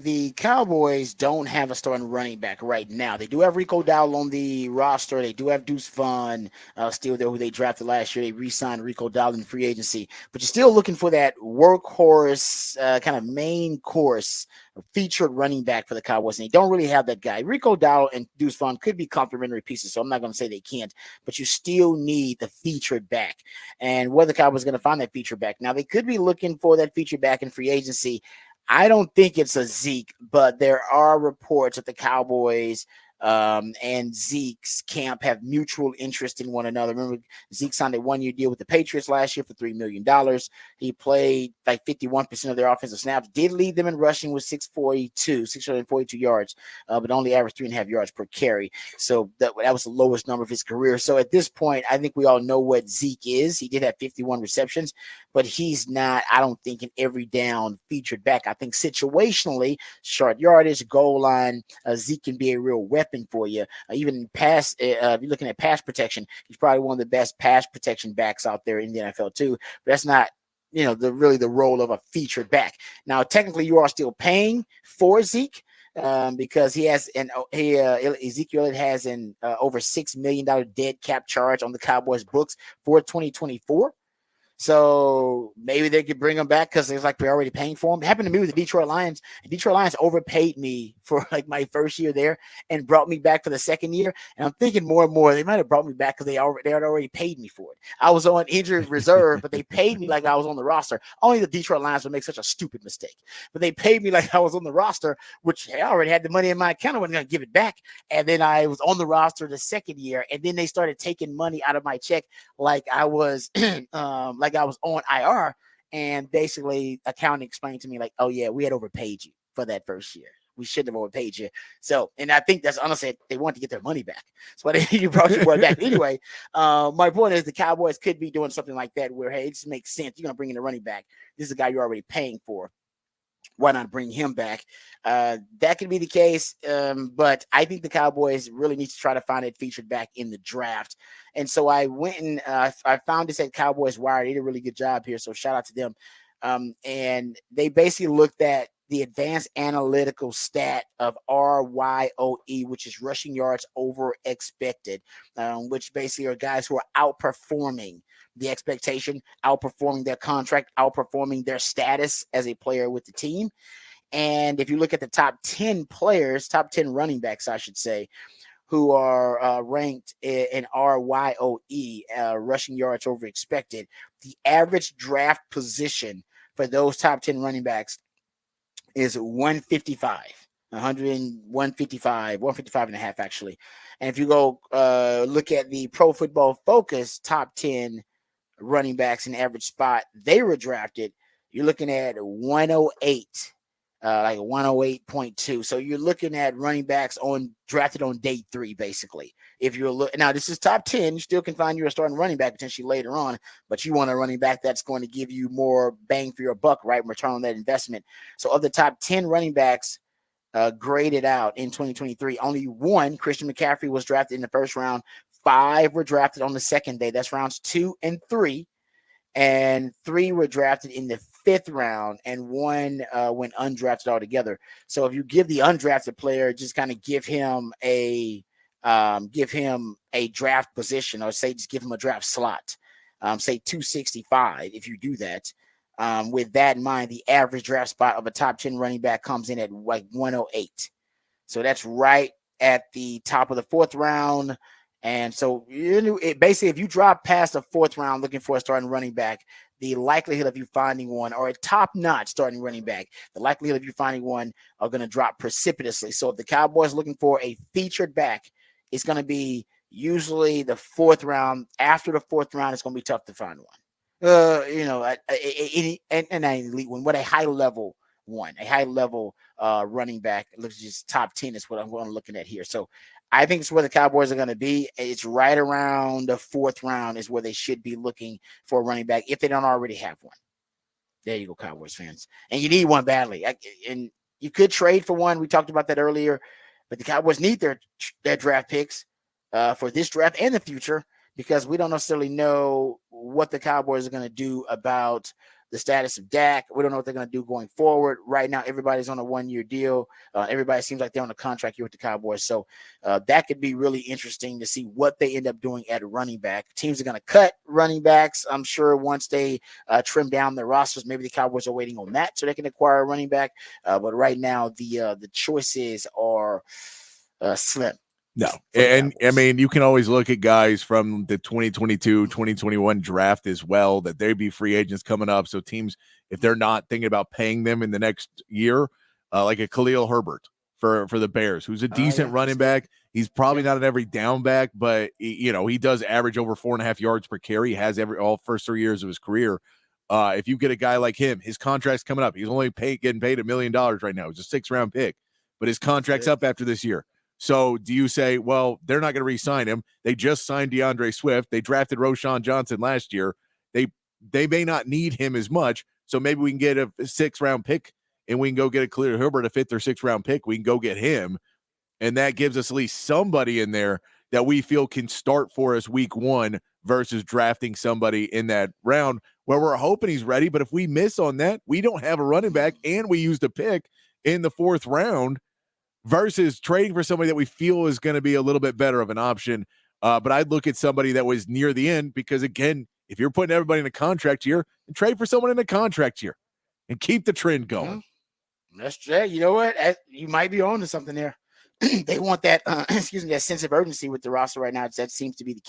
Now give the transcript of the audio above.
The Cowboys don't have a starting running back right now. They do have Rico Dowdle on the roster. They do have Deuce Vaughn still there, who they drafted last year. They re-signed Rico Dowdle in free agency, but you're still looking for that workhorse kind of main course featured running back for the Cowboys, and they don't really have that guy. Rico Dowdle and Deuce Vaughn could be complementary pieces, so I'm not going to say they can't, but you still need the featured back. And where the Cowboys are going to find that featured back? Now, they could be looking for that featured back in free agency. I don't think it's a Zeke, but there are reports that the Cowboys and Zeke's camp have mutual interest in one another. Remember, Zeke signed a 1-year deal with the Patriots last year for $3 million. He played like 51% of their offensive snaps, did lead them in rushing with 642 yards, but only averaged 3.5 yards per carry. So that was the lowest number of his career. So at this point, I think we all know what Zeke is. He did have 51 receptions, but he's not, I don't think, an every down featured back. I think situationally, short yardage, goal line, Zeke can be a real weapon for you. Even in pass, if you're looking at pass protection, he's probably one of the best pass protection backs out there in the NFL too. But that's not, the role of a featured back. Now, technically, you are still paying for Zeke. Because he has Ezekiel has an over $6 million dead cap charge on the Cowboys books for 2024. So maybe they could bring him back because it's like we're already paying for him. It happened to me with the Detroit Lions. The Detroit Lions overpaid me for like my first year there and brought me back for the second year. And I'm thinking more and more they might have brought me back because they had already paid me for it. I was on injured reserve, but they paid me like I was on the roster. Only the Detroit Lions would make such a stupid mistake. But they paid me like I was on the roster, which I already had the money in my account. I wasn't going to give it back. And then I was on the roster the second year, and then they started taking money out of my check like I was like I was on IR, and basically accounting explained to me like, oh yeah, we had overpaid you for that first year. We shouldn't have overpaid you. So, and I think that's honestly they want to get their money back. So you brought your boy back anyway. My point is the Cowboys could be doing something like that where hey, it just makes sense. You're gonna bring in a running back. This is a guy you're already paying for. Why not bring him back? That could be the case, but I think the Cowboys really need to try to find it featured back in the draft. And so I went and I found this at Cowboys Wire. They did a really good job here, so shout out to them. And they basically looked at the advanced analytical stat of RYOE, which is rushing yards over expected, which basically are guys who are outperforming the expectation, outperforming their contract, outperforming their status as a player with the team. And if you look at the top 10 players, top 10 running backs, I should say, who are ranked in RYOE, rushing yards over expected, the average draft position for those top 10 running backs is 155. 155 and a half, actually. And if you go look at the Pro Football Focus top 10 running backs in average spot they were drafted, you're looking at 108, like 108.2. So you're looking at running backs drafted on day 3, basically. If you're now, this is top 10. You still can find you a starting running back potentially later on, but you want a running back that's going to give you more bang for your buck, right? Return on that investment. So of the top 10 running backs graded out in 2023, only one, Christian McCaffrey, was drafted in the first round. 5 were drafted on the second day. That's rounds 2 and 3. And 3 were drafted in the 5th round, and 1 went undrafted altogether. So if you give the undrafted player, just kind of give him a draft position, or say just give him a draft slot, say 265. If you do that, with that in mind, the average draft spot of a top 10 running back comes in at like 108. So that's right at the top of the 4th round. And so basically, if you drop past the 4th round looking for a starting running back, the likelihood of you finding one, or a top-notch starting running back, the likelihood of you finding one are going to drop precipitously. So if the Cowboys are looking for a featured back, it's going to be usually the 4th round. After the 4th round, it's going to be tough to find one. An elite one, but a high-level one, a high-level running back. It looks just top 10 is what I'm looking at here. So I think it's where the Cowboys are going to be. It's right around the 4th round is where they should be looking for a running back if they don't already have one. There you go, Cowboys fans. And you need one badly. And you could trade for one. We talked about that earlier. But the Cowboys need their draft picks for this draft and the future, because we don't necessarily know what the Cowboys are going to do about the status of Dak. We don't know what they're going to do going forward. Right now, everybody's on a 1-year deal. Everybody seems like they're on a contract here with the Cowboys. So that could be really interesting to see what they end up doing at running back. Teams are going to cut running backs, I'm sure, once they trim down their rosters. Maybe the Cowboys are waiting on that so they can acquire a running back. But right now, the choices are slim. No. And I mean, you can always look at guys from the 2022, 2021 draft as well, that they'd be free agents coming up. So teams, if they're not thinking about paying them in the next year, like a Khalil Herbert for the Bears, who's a decent running back. He's probably not an every down back, but he does average over 4.5 yards per carry. He has all first 3 years of his career. If you get a guy like him, his contract's coming up. He's only getting paid $1 million right now. It's a 6th-round pick, but his contract's up after this year. So do you say, well, they're not going to re-sign him? They just signed DeAndre Swift. They drafted Roshan Johnson last year. They may not need him as much, so maybe we can get a 6th-round pick and we can go get a Khalil Herbert, a 5th or 6th-round pick. We can go get him, and that gives us at least somebody in there that we feel can start for us week 1 versus drafting somebody in that round where we're hoping he's ready. But if we miss on that, we don't have a running back, and we used a pick in the 4th round versus trading for somebody that we feel is going to be a little bit better of an option. But I'd look at somebody that was near the end because, again, if you're putting everybody in a contract year, and trade for someone in a contract year and keep the trend going. That's true. You know what? You might be on to something there. They want that, that sense of urgency with the roster right now. That seems to be the case.